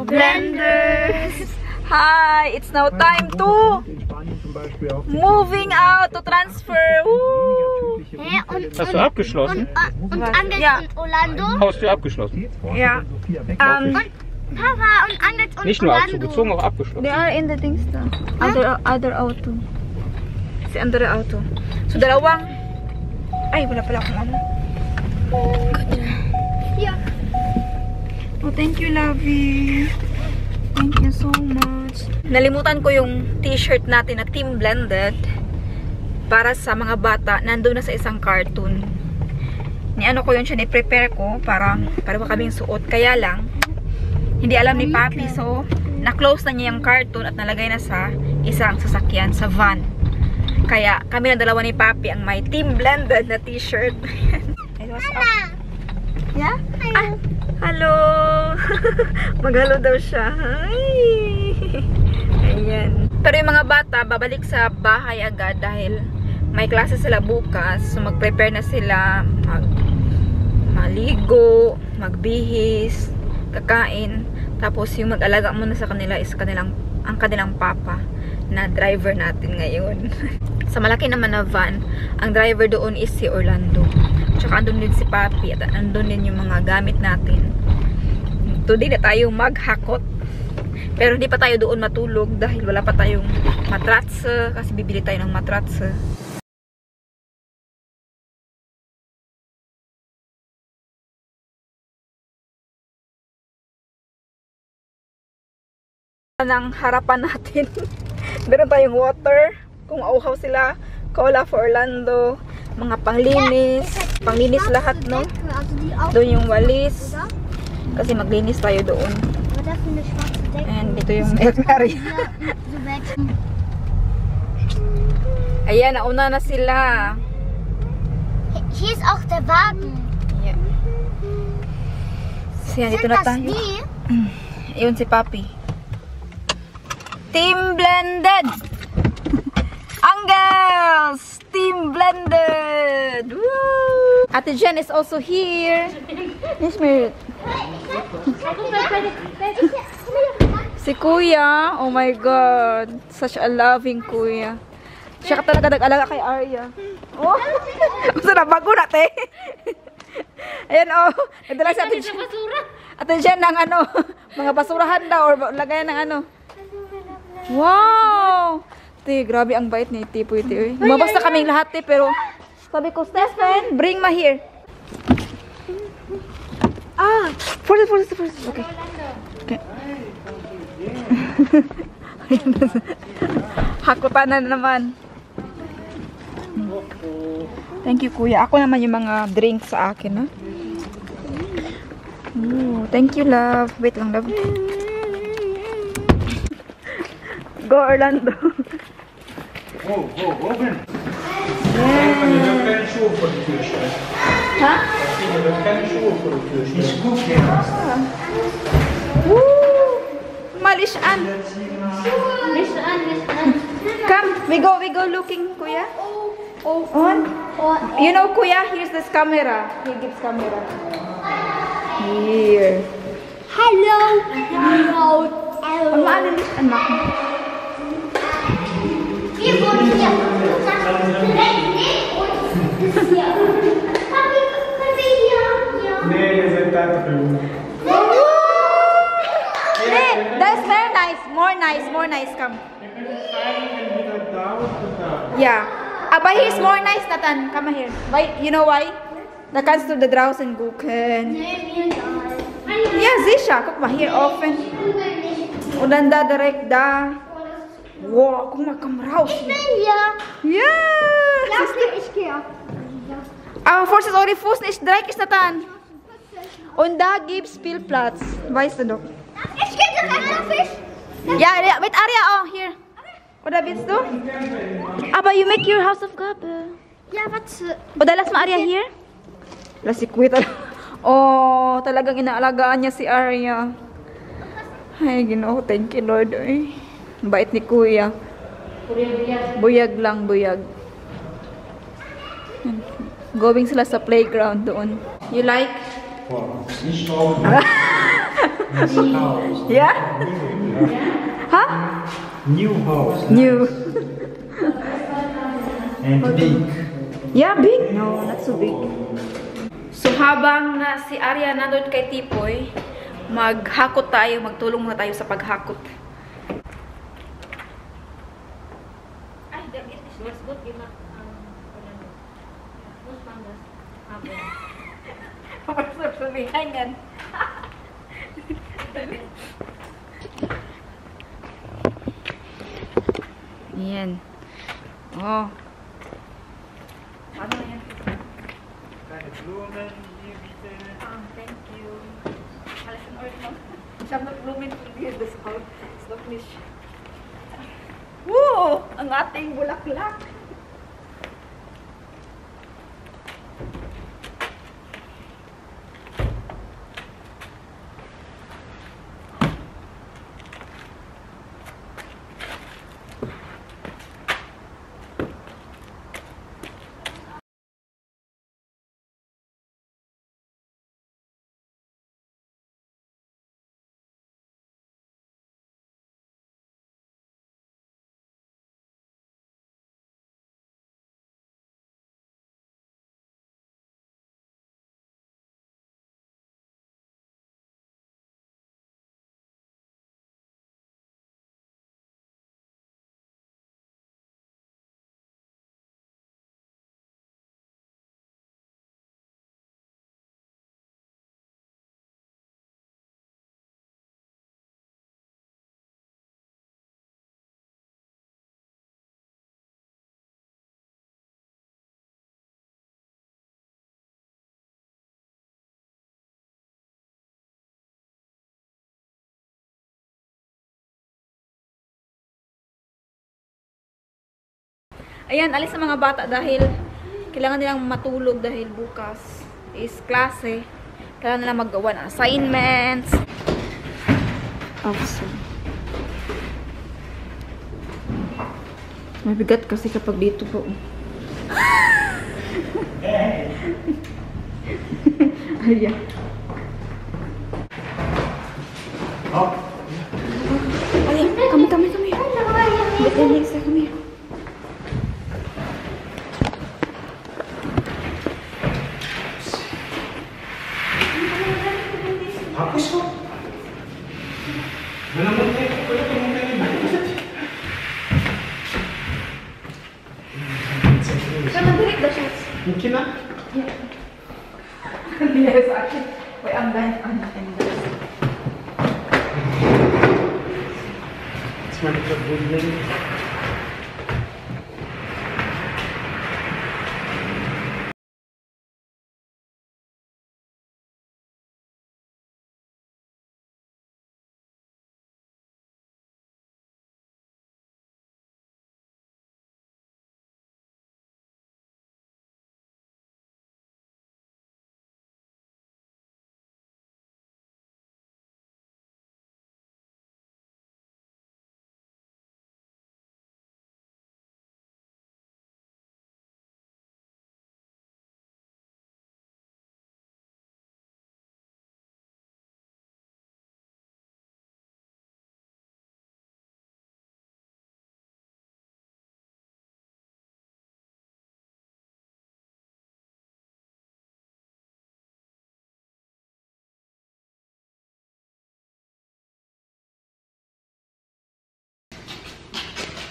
blenders! Hi! It's now time to moving out, to transfer! Woo! Hast du abgeschlossen? Und Angels Ja. und Orlando? Haustür abgeschlossen? Ja. Papa und Angels und Nicht nur Orlando. zugezogen, auch abgeschlossen. They are in the things da. Other auto. Si andere auto. So, dalawang... Ay, wala pala akong ano. Ja. Oh, thank you, Lovey. Thank you so much. Nalimutan ko yung t-shirt natin na Team Blended para sa mga bata. Nandun na sa isang cartoon. Ni-ano ko yun siya, ni-prepare ko para kaming suot. Kaya lang, hindi alam ni Papi. So, na-close na niya yung cartoon at nalagay na sa isang sasakyan, sa van. Kaya kami na dalawa ni Papi ang may Team Blended na t-shirt. Yeah? Ah, hello! Mag-hello daw siya. Hi! Ayan. Pero yung mga bata, babalik sa bahay agad dahil may klase sila bukas. So, mag-prepare na sila. Maligo, magbihis, kakain. Tapos, yung mag-alaga muna sa kanila is ang kanilang papa na driver natin ngayon. Sa malaki naman na van, ang driver doon is si Orlando. Tsaka andun din si Papi at andun din yung mga gamit natin. Today na tayo maghakot. Pero hindi pa tayo doon matulog dahil wala pa tayong matratsa kasi bibili tayo ng matratsa. Ng harapan natin. Meron tayong water. Kung auhaw sila, cola for Orlando, mga panglinis lahat, no? Doon yung walis. Kasi maglinis tayo doon. And dito yung milk area. Ayan, nauna na sila. Hier ist auch der Wagen. Yeah. Siya, dito na tayo. Yun si Papi. Team Blended! Angels! Team Blended! Woo! Ate Jen is also here. Yes, Merit. Si Kuya, oh my God. Such a loving Kuya. Siya ka talaga nag-alaga kay Arya. Oh! Gusto na, bago na, te. Ayan, oh. Nagdala si Ate Jen. Ate Jen ng ano, mga basurahan daw, or lagayan ng ano. Wow! Te, grabe ang bait ni Tipoy, te. Lumabas na kaming lahat, te, pero sabi ko, Stephen, bring ma here. Ah! Force it. Okay. Okay. Hakutan na naman. Thank you, Kuya. Ako naman yung mga drinks sa akin, ha? Ooh, thank you, love. Wait lang, love. Go, Orlando. Robin. Yeah. Je hebt geen schoen voor de keuze. Ha? Je hebt geen schoen voor de keuze. Die is goed, Woo! Malishan. Come, we go looking, Kuya. On. You know, Kuya, here's this camera. He gives camera. Here. Hello. Ang maalilis, anak mo. Wir wohnen hier. Papi, können wir hier? Nee, je bent daar te veel. Hey, that's very nice. More nice. Come. Yeah. But he's more nice, Nathan. Come here. Why? You know why? Da kannst du da draußen gucken. Ja, sicher. Guck mal, hier offen. Und dann da direkt da. Wow, guck mal, komm raus. Ich bin hier. Ja. Ich gehe auch. Aber vorsicht, eure Fuß nicht dreckig, Nathan. Und da gibt's Spielplatz. Weißt du doch. Ich gehe jetzt einfach Fisch. Ja, mit Arya auch hier. Oder willst du? Aber you make your house of God. Ja, warte. Oder lass mal Arya hier. Lass si Kuya talaga. Oh, talagang inaalagaan niya si Arya. Ay, Ginoo, thank you, Lord. Ay, bait ni Kuya. Buyag lang, buyag. Going sila sa playground doon. You like? House. Yeah? Huh? New house. New. And big. Yeah, big? No, not so big. So habang na si Arya nandun kay Tipoy, maghakot tayo, magtulong muna tayo sa paghakot. Ay, it was good. Sabihan. Yan. Oh. Ano yan? Thank you. Alles in Ordnung. Ich habe noch Blumen von dir, das ist noch nicht. Woo! Ang ating bulaklak. Ayan, alis sa mga bata dahil kailangan nilang matulog dahil bukas is klase. Kailangan nilang maggawa ng assignments. Awesome. Mabigat kasi kapag dito po. Ayan. Oh. Ayan, kami. Ba't yan sa kami? Hapus ko. Wala mo tayo. Kamu direct dah shots. Mungkin lah. Yes, aku. Wait, I'm done. Cuma kita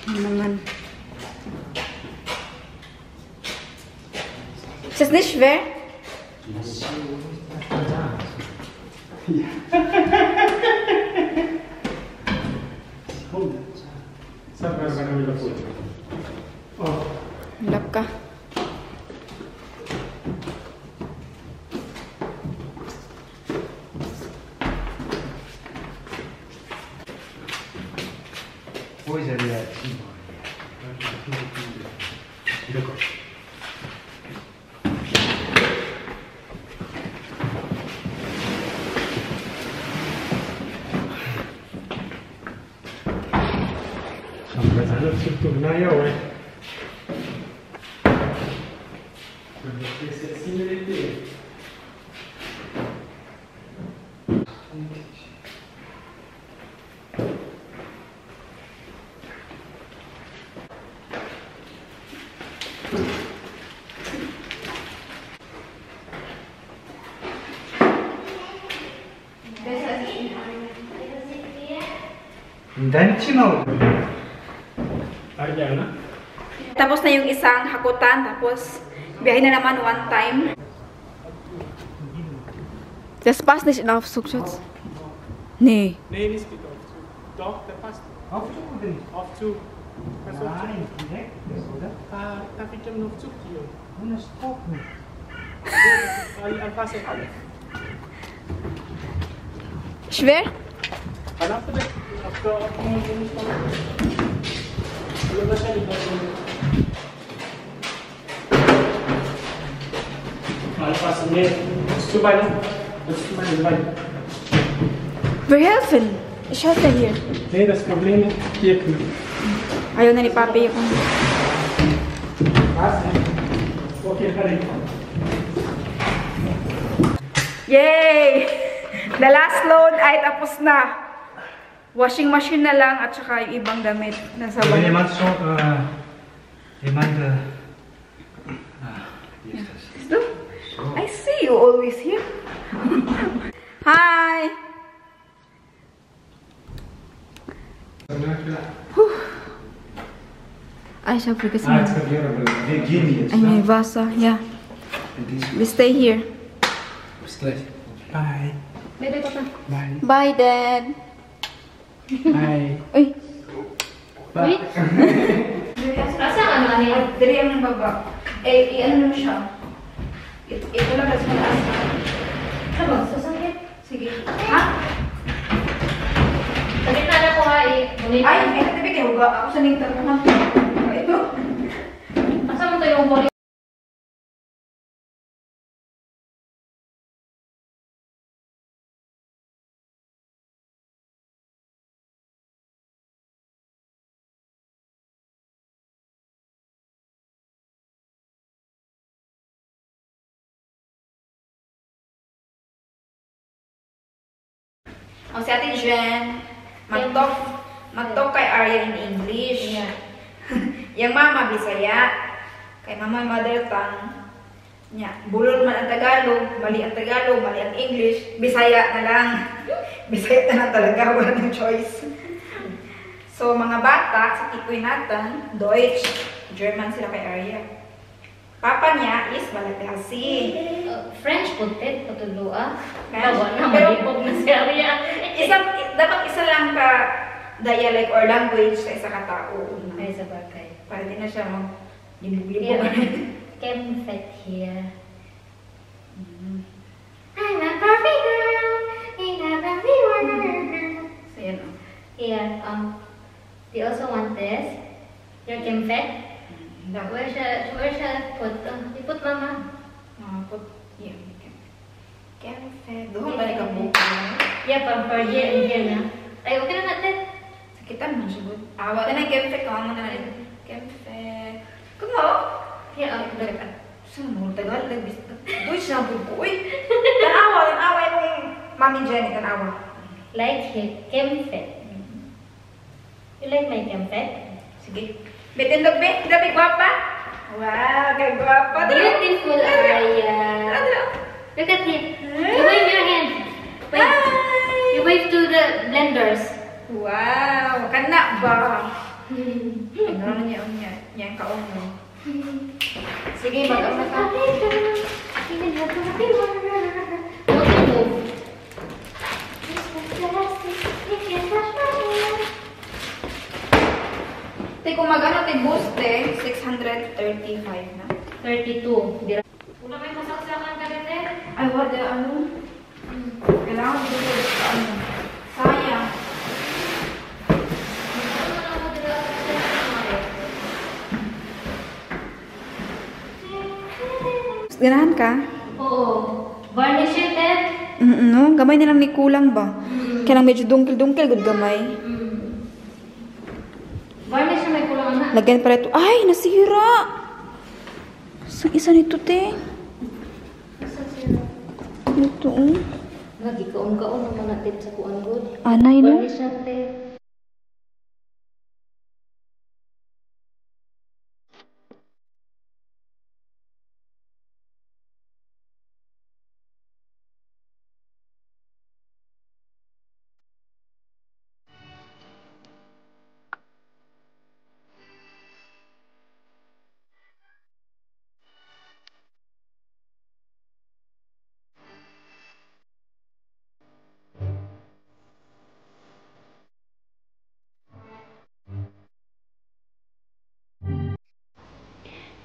Naman. Ist das nicht schwer? Sabar kami dapat. Oh. Hilap ka. Pois é, sim. Sampai sana strukturnya ya, weh. Ayan na. Tapos na yung isang hakutan, tapos biyahe na naman one time. Das passt nicht auf Suchschutz. Nee. Nee, nicht mit auf zu. Doch, der passt. Auf zu oder nicht? Auf zu. Kannst du auf zu? Nein, direkt ist, oder? Darf ich dem noch zuziehen? Und das auch nicht. Anpassen alles. Schwer? Hanap ko din. After mo yung wala na siya dito. Anpassen niya. Gusto ba niya? Gusto ba niya? Wir helfen. Ich helfe hier. Nee, das Problem ist hier knapp. Ayaw na ni Papi yung... Was? Okay, ready. Yay! The last load ay tapos na. Washing machine na lang at saka yung ibang damit. Nasa Wenn bag. jemand so, jemand, wie ist das? Siehst du? I see you always here. Hi! Ay, ich habe vergessen. Ah, jetzt kommt hier aber wir gehen jetzt, Ay, may ne? Wasser. Ja. In diesem- We stay here. Bis gleich. Bye. Bye, Papa. Bye. Bye, Dad. Bye. Uy. Bye. Asa ka na niya? Dali ang baba. Eh, ano mo siya? Ito lang kasi mataas na. Ano ba? Sasakit? Sige. Ha? Sakit na na ko ha eh. Ay, tabi kayo ba? Ako sa ning tapuhan. Ito. Asa mo to yung body? O si Ate Jen, mag-talk kay Arya in English. Yeah. Yang mama Bisaya, kay mama mother tongue. Nya, bulol man ang Tagalog, mali ang Tagalog, mali ang English, Bisaya na lang. Bisaya na lang talaga, wala nang choice. So, mga bata, sa tikoy natin, Deutsch, German sila kay Arya. Papa niya is Malagasy. French putit, patulua. Kaya- Tawa na, pero- malipog na si Arya. Dapat isa lang ka dialect or language sa isa ka tao. Ay, sa bagay. Para di na siya libog-libog. Yeah. Kemfet here. I'm a Barbie girl in a Barbie world. So, yan o. Yeah, they also want this. Your Kemfet. Where siya put? You put mama. Yan. Kemfe. Doon ba yung kabuka? Yeah, for here and here na. Ay, okay na natin. Sakitan man siya. Awa na ng kemfe. Kawa mo na rin. Kemfe. Kumo? Yeah, Saan mo? Tagal. Doy siya po. Uy. Tanawa yung Mami Jenny. Tanawa. like here, Kemfet. You like my Kemfet? Sige. Betindog, bet. Dabi, gwapa. Wow, kay gwapa. Beautiful, Arya. Look at him. You wave your hand. Wave. Hi! You wave to the blenders. Wow, kana ba? Ano na niya unya? Yang kaon mo. Sige, mag-ama ka. Don't move. Te, kung mag-ano, te, boost, te, 635 na. 32. Dira. Una may masaksakan ka rin eh. Ay, wala, ano? Kailangan ko dito, ano? Sayang. Ganahan ka? Oo. Varnish it eh. No, gamay na lang ni kulang ba? Kaya lang medyo dungkil-dungkil, good gamay. Varnish na may kulang na. Lagyan pala ito. Ay, nasira! Sa isa nito, te. Ito, oh. Lagi kaon-kaon naman natin sa kuan good. Anay, no? Varnish na te.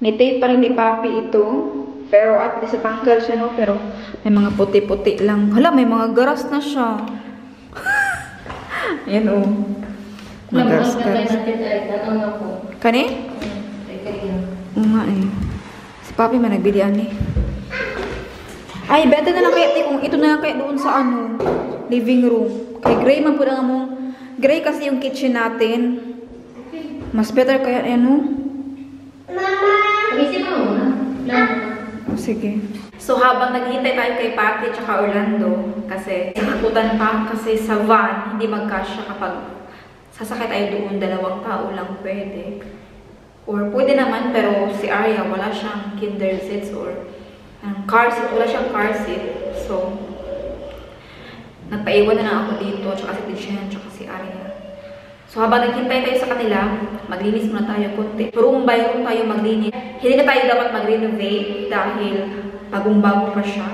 May tape pa rin ni Papi ito. Pero at least tanggal siya, no? Pero may mga puti-puti lang. Hala, may mga garas na siya. Ayan, oh. Mga garas-garas. Kani? Oo nga, eh. Si Papi man nagbilian, eh. Ay, better na lang kaya, kung ito na lang kaya doon sa, ano, living room. Kay gray man po lang mo. Gray kasi yung kitchen natin. Mas better kaya, ano? Pag-isip mo muna. Oh, sige. So, habang naghihintay tayo kay Papi at saka Orlando, kasi sinakutan pa kasi sa van, hindi magkasya kapag sasakay tayo doon, 2 tao lang pwede. Or pwede naman, pero si Arya, wala siyang kinder seats or car seat. Wala siyang car seat. So, nagpaiwan na lang ako dito, tsaka si Tijan, tsaka si Arya. So, habang naghintay tayo sa kanila, maglinis muna tayo konti. Room by room tayo maglinis. Hindi na tayo dapat mag-renovate dahil bagong-bago pa siya.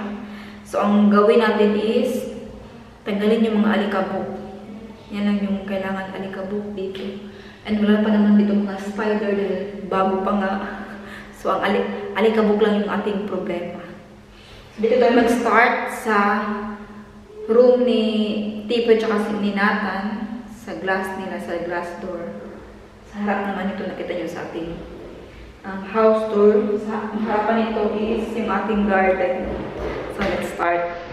So, ang gawin natin is tanggalin yung mga alikabok. Yan lang yung kailangan alikabok dito. And wala pa naman dito mga spider dahil bago pa nga. So, ang alikabok lang yung ating problema. So, dito tayo mag-start sa room ni Tipo at ni Nathan. Sa glass nila, sa glass door. Sa harap naman ito, nakita nyo sa ating house tour. Sa harapan nito is yung ating garden. So, let's start.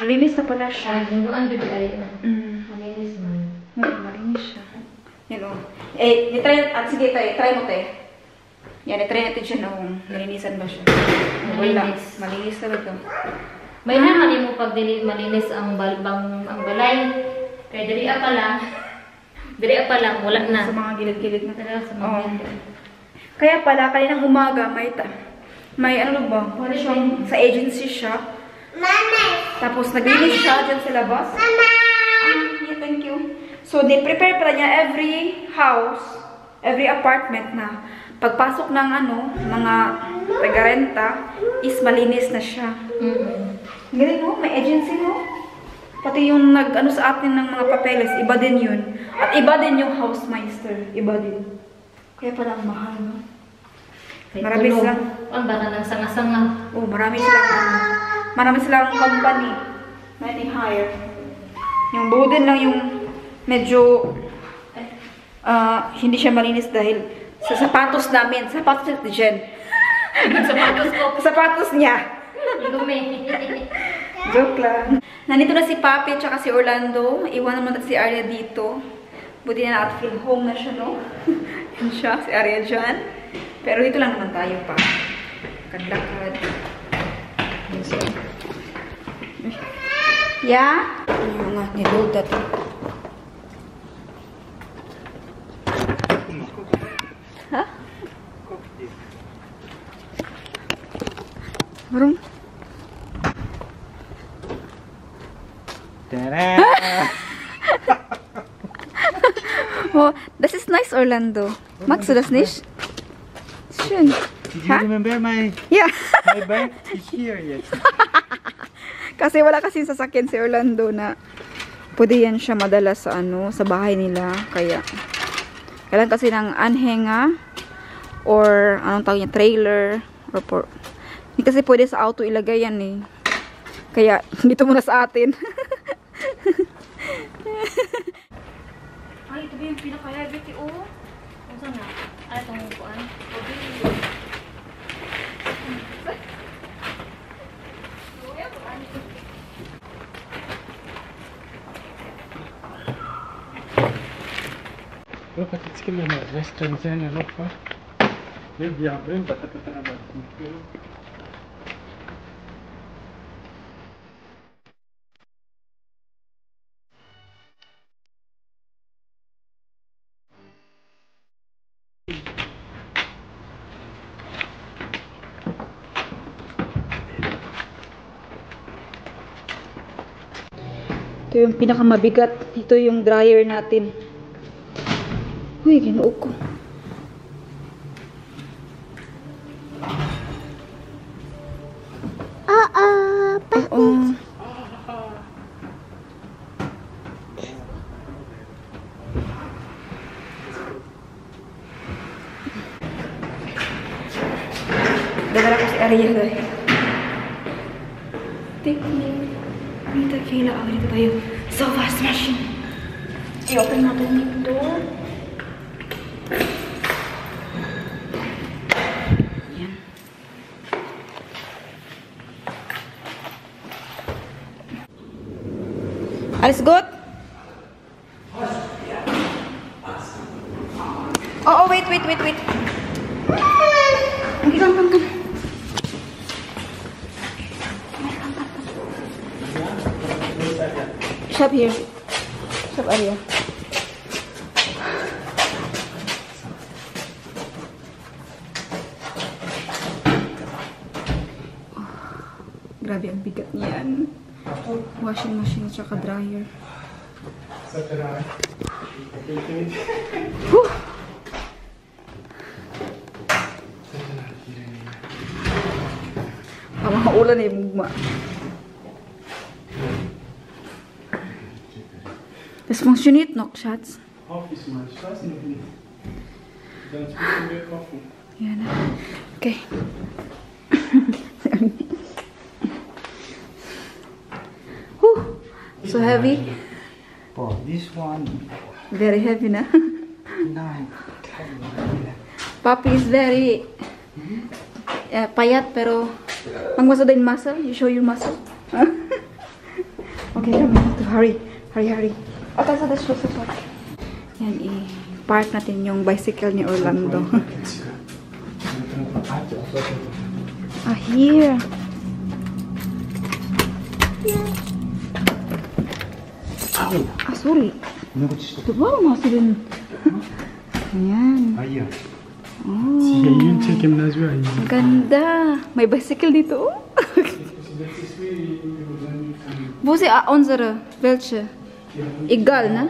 Malinis na pala siya. Ang bibigay. Mm. Malinis man. Malinis siya. Yan o. Eh, nitry, at sige tayo, try mo tayo. Yan, nitry natin siya nung nalinisan ba siya. Wala. Malinis. Malinis talaga. May naman mo pag malinis ang balay. Kaya diri pa lang, wala na. Sa mga gilid-gilid na. Talaga sa mga Oo. gilid. Kaya pala, kaninang umaga, may ano ba? Wala siyang, sa agency siya. Tapos naglinis siya dyan sa labas. Yeah, thank you. So, they prepare pala niya every house, every apartment na pagpasok ng mga taga-renta is malinis na siya. Galing no? May agency no? Pati yung sa atin ng mga papeles, iba din yun. At iba din yung housemeister. Iba din. Kaya pala ang mahal no? Marami silang... Ang baka ng sanga-sanga. Oh, marami silang company na ni-hire. Yung budin lang yung medyo hindi siya malinis dahil sa sapatos namin. Sapatos ni Jen. Sapatos ko. Sapatos niya. Lumi. Joke lang. Nandito na si Papi at si Orlando. Iwan naman natin si Arya dito. Buti na feel home na siya, no? Yan siya, si Arya dyan. Pero dito lang naman tayo pa. Kadlakad. Yeah? Ano nga, niload dati. Ha? Marong? Oh, das ist nice, Orlando. Magst du das nicht? Schön. Did you remember my Yeah. bike is here yet? Kasi wala kasing sasakyan si Orlando na pwede yan siya madala sa sa bahay nila. Kaya, kailan kasi ng anhenga or anong tawag niya, trailer or hindi kasi pwede sa auto ilagay yan eh. Kaya, dito muna sa atin. Ay, ito ba yung pinaka-heavy oh? Kung saan na? Ay, itong kuan. Look at it. ska vi med resten sen eller vad? Nu blir jag brun på att det är bara. Ito yung pinakamabigat. Ito yung dryer natin. Uy, ginuog ko. Oo. Dala ko si Arya doon. Technique. Dito kailangan dito tayo sa fast machine. I-open natin ito. Yan. Alles gut? Oh, wait. Okay, come. Shop here. Shop area. Grabe ang bigat niyan. Washing machine at saka dryer. Whew. Ang mga ulan eh, mugma. Das funktioniert noch, Schatz. Hoffe ich mal. Ich weiß noch nicht. Sonst müssen wir kochen. Ja, ne? Okay. So heavy. Oh, this one. Very heavy, na? Nine. Papi is very payat, pero pang muscle din muscle. You show your muscle. Okay, come on. Hurry. Okay, so that's just a yan, i-park natin yung bicycle ni Orlando. Here. Sorry. Ito ba? Masilin. Ayan. Ayan. Oh. Hier Jünte Gymnasium. Ang ganda. May bicycle dito. Oh. Wo ist unsere? Welche? Egal, ne?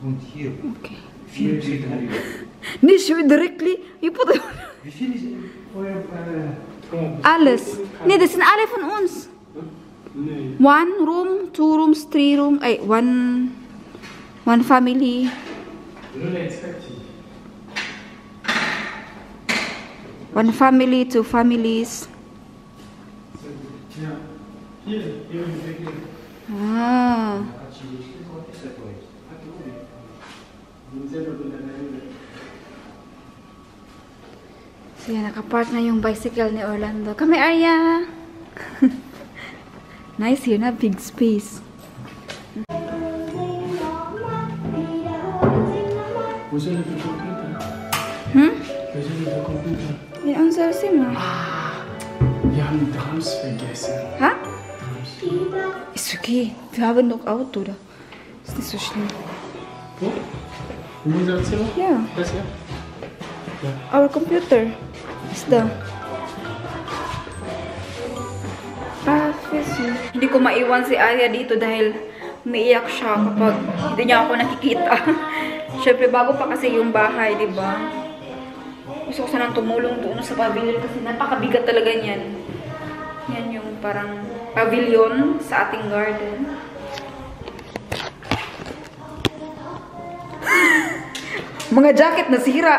Und hier. Okay. 4 Meter. Nicht directly. You put Wie viel ist euer... alles. Nee, das sind alle von uns. Nee. 1 room, 2 rooms, 3 room. Ay, one family. One family, 2 families. Ja. Hier ist der. Ah. So yan, nakapark na yung bicycle ni Orlando. Kami, Arya! Nice here na, big space. Wo sind die Computer? Hm? Wo sind die Computer? In unser Zimmer. Wir haben Drums vergessen. Ha? Ist okay. Wir haben noch Auto da. Ist nicht so schlimm. Wo? In unser Zimmer? Ja. Das hier? Our computer is the Hindi ko maiwan si Arya dito dahil umiiyak siya kapag hindi niya ako nakikita. Syempre bago pa kasi yung bahay, di ba? Gusto ko sanang tumulong doon sa pavilion kasi napakabigat talaga niyan. Yan yung parang pavilion sa ating garden. Mga jacket na sira.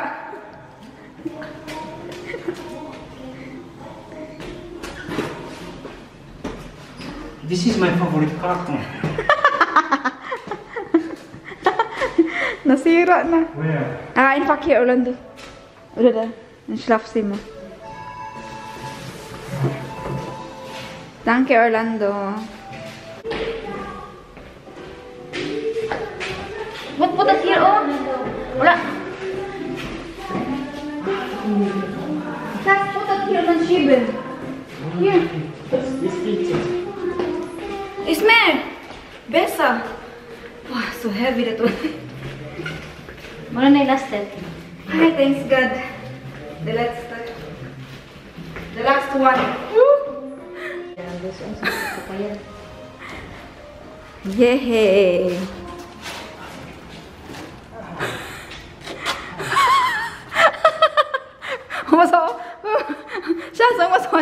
This is my favorite cartoon. Nasira na. Where? Einpack hier, Orlando. Oder da, im Schlafzimmer. Danke, Orlando. What put that here on? Wala. That's put it here on Shiben. Here. Ismail! Besa! Wow, so heavy that one. Muna na yung last step. Hi, thanks God. The last one. Woo! Yay! Masuk. Siya, masuk.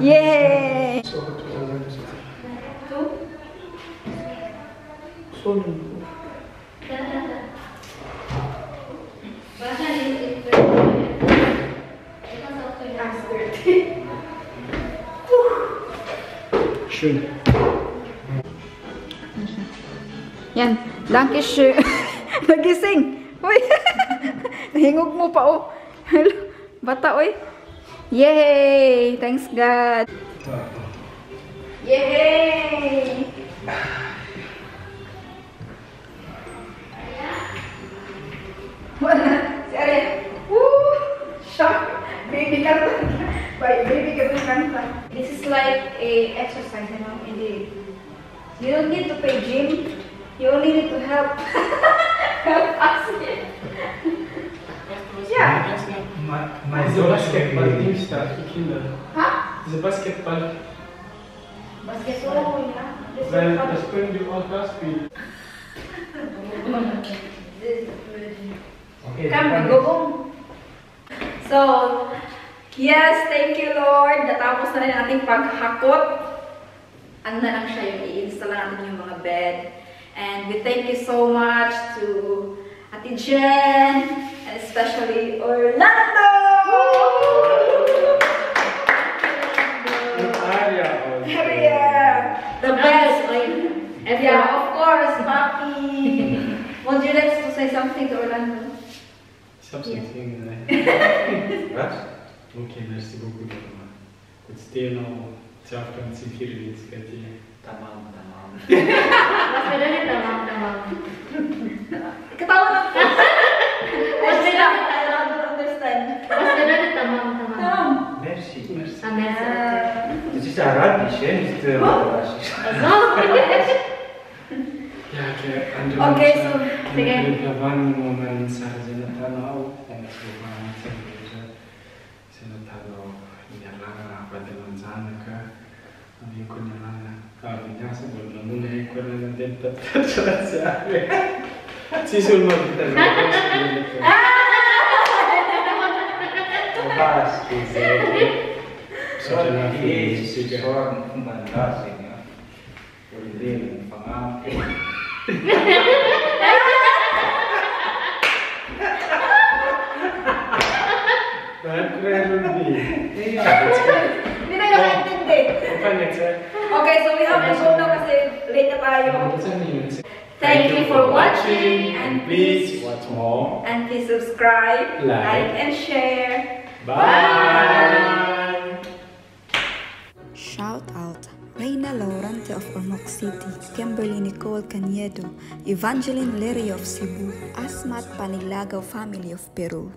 Yay! Schön. Yan, danke schön. Nagising. Uy, nahingog mo pa, oh. Bata, oy. Yay! Thanks, God. Yay! Wala. Si Arya. Woo! Shock. Baby kanta. Baby kanta. This is like a exercise, you know, indeed. You don't need to pay gym. You only need to help. Help us. Yeah. Diese Basketball-Dings da für Kinder. Huh? Diese Basketball, Basketball, yeah. weil das können die auch da spielen. Okay, Come, go home. So, yes, thank you Lord. Natapos na rin ang ating paghakot. Ano na lang siya yung i-install natin yung mga bed. And we thank you so much to Ate Jen, and especially Orlando! Area! The best! Yeah, of course, Papi! Would you like to say something to Orlando? Ich hab's nicht hingegangen. Was? Okay, merci beaucoup, Dama. Jetzt dir noch Zafkan Zifiri, jetzt geht ihr. Tamam, tamam. Mas benar tamam. Ketawa na po! I don't understand. Mas benar tamam. Merci. Amen. Das ist Arabisch, nicht Russisch. Ja, okay. Okay, so, sige. Laban mo man sa Zinatano, and so far, Zinatano, Yalana, Padalanzana, Abi ko naman, niya sa buwan na muna ko na ng dental sabi. Sisul mo kita Was? So, na sige. Sorgen von meinem Dasein, ja. Für die Leben, fang an. Hindi na nakaintindi. Okay, so we have to go now kasi late na tayo. Thank you for watching and please watch more. and please subscribe, Like. like and share. Bye! Shout out Reina Laurante of Ormoc City, Kimberly Nicole Caniedo, Evangeline Lery of Cebu, Asmat Panilagaw family of Peru.